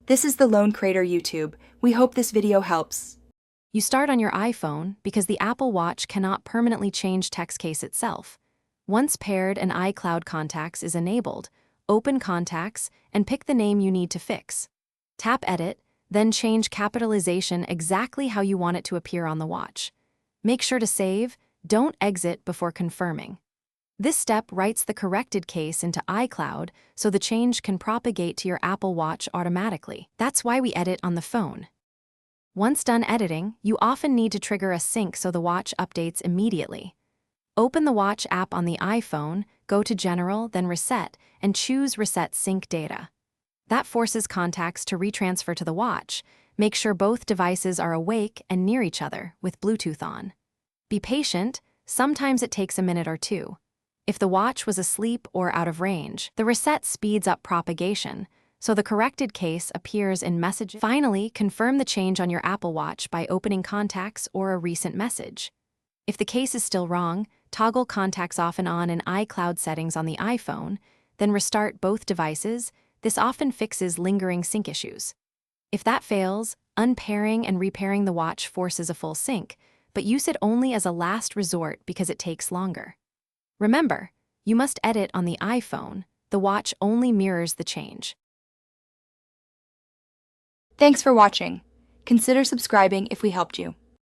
This is the Lone Crater YouTube. We hope this video helps. You start on your iPhone because the Apple Watch cannot permanently change text case itself. Once paired and iCloud Contacts is enabled, open Contacts and pick the name you need to fix. Tap Edit, then change capitalization exactly how you want it to appear on the watch. Make sure to save, don't exit before confirming. This step writes the corrected case into iCloud so the change can propagate to your Apple Watch automatically. That's why we edit on the phone. Once done editing, you often need to trigger a sync so the watch updates immediately. Open the Watch app on the iPhone, go to General, then Reset, and choose Reset Sync Data. That forces contacts to retransfer to the watch. Make sure both devices are awake and near each other with Bluetooth on. Be patient, sometimes it takes a minute or two. If the watch was asleep or out of range, the reset speeds up propagation, so the corrected case appears in messages. Finally, confirm the change on your Apple Watch by opening Contacts or a recent message. If the case is still wrong, toggle Contacts off and on in iCloud settings on the iPhone, then restart both devices. This often fixes lingering sync issues. If that fails, unpairing and repairing the watch forces a full sync, but use it only as a last resort because it takes longer. Remember, you must edit on the iPhone. The watch only mirrors the change. Thanks for watching. Consider subscribing if we helped you.